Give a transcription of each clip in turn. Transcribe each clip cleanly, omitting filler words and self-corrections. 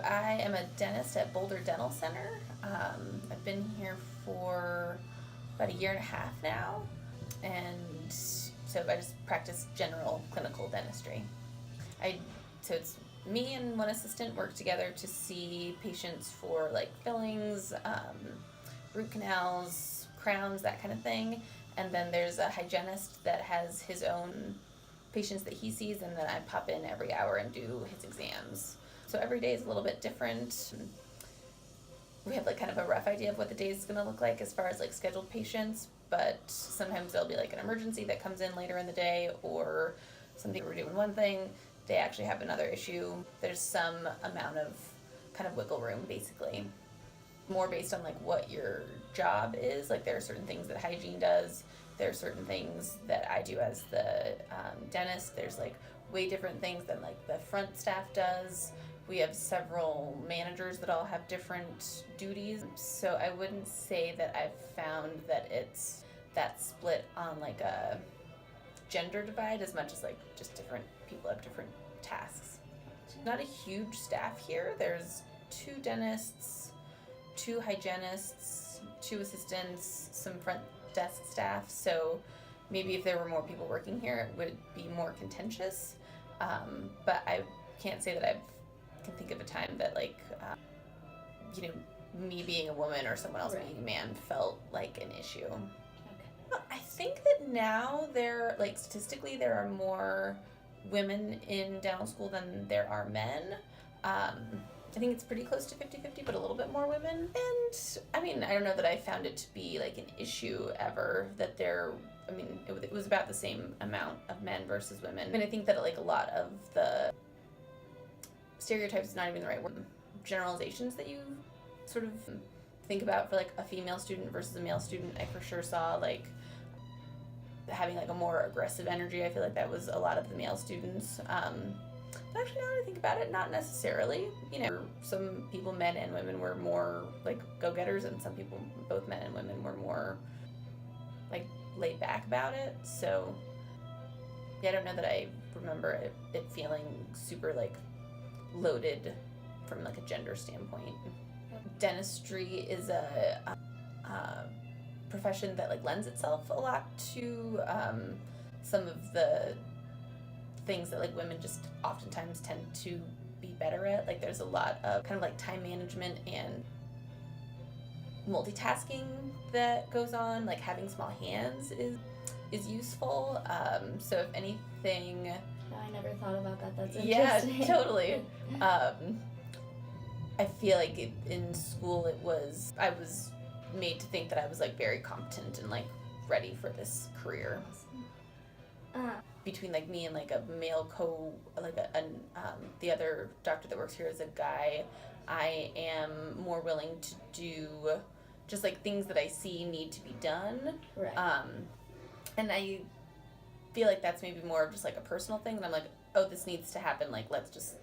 I am a dentist at Boulder Dental Center. I've been here for about a year and a half now, and so I just practice general clinical dentistry. So it's me and one assistant work together to see patients for like fillings, root canals, crowns, that kind of thing, and then there's a hygienist that has his own patients that he sees, and then I pop in every hour and do his exams. So every day is a little bit different. We have like kind of a rough idea of what the day is going to look like as far as like scheduled patients, but sometimes there'll be like an emergency that comes in later in the day, or something we're doing one thing, they actually have another issue. There's some amount of kind of wiggle room, basically. More based on like what your job is. Like there are certain things that hygiene does. There are certain things that I do as the dentist. There's like way different things than like the front staff does. We have several managers that all have different duties. So I wouldn't say that I've found that it's that split on like a gender divide as much as like just different people have different tasks. Not a huge staff here. There's 2 dentists, 2 hygienists, 2 assistants, some front desk staff. So maybe if there were more people working here, it would be more contentious. But I can't say that I can think of a time that like, me being a woman or someone else being a man felt like an issue. Okay. I think that now statistically there are more women in dental school than there are men. I think it's pretty close to 50-50, but a little bit more women. And I mean, I don't know that I found it to be like an issue ever that it was about the same amount of men versus women. And I think that like a lot of the stereotypes is not even the right word, generalizations that you sort of think about for like a female student versus a male student. I for sure saw like having like a more aggressive energy. I feel like that was a lot of the male students. But actually, now that I think about it, not necessarily. Some people, men and women, were more like go-getters, and some people, both men and women, were more like laid back about it. So yeah, I don't know that I remember it feeling super like loaded from like a gender standpoint. Dentistry is a profession that like lends itself a lot to some of the things that like women just oftentimes tend to be better at. Like there's a lot of kind of like time management and multitasking that goes on. Like having small hands is useful. So if anything, I never thought about that. That's interesting. Yeah, totally. I feel like in school I was made to think that I was like very competent and like ready for this career. Between like me and like a male the other doctor that works here is a guy, I am more willing to do just like things that I see need to be done. Right. And I feel like that's maybe more of just like a personal thing, and I'm like, oh, this needs to happen, like let's just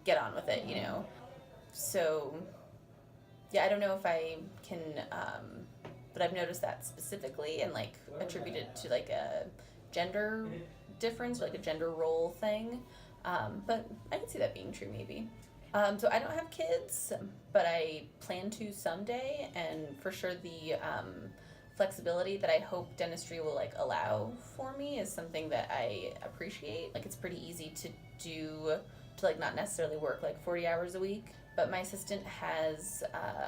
get on with it, So yeah, I don't know if I can but I've noticed that specifically and like attribute it to like a gender difference, like a gender role thing. But I can see that being true maybe. So I don't have kids, but I plan to someday, and for sure the flexibility that I hope dentistry will like allow for me is something that I appreciate. Like it's pretty easy to like not necessarily work like 40 hours a week, but my assistant has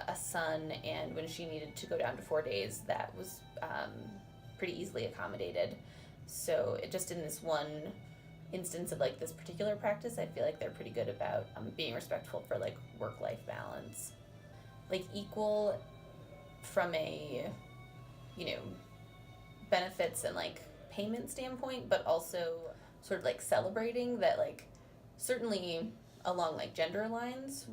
a son, and when she needed to go down to 4 days, that was pretty easily accommodated. So it just in this one instance of like this particular practice, I feel like they're pretty good about being respectful for like work-life balance. Like equal from a benefits and like payment standpoint, but also sort of like celebrating that like certainly along like gender lines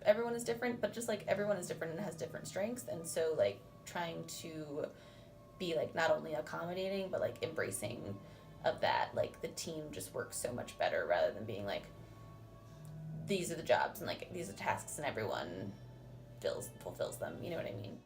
everyone is different, but just like everyone is different and has different strengths, and so like trying to be like not only accommodating but like embracing of that, like the team just works so much better rather than being like these are the jobs and like these are tasks and everyone fulfills them, you know what I mean?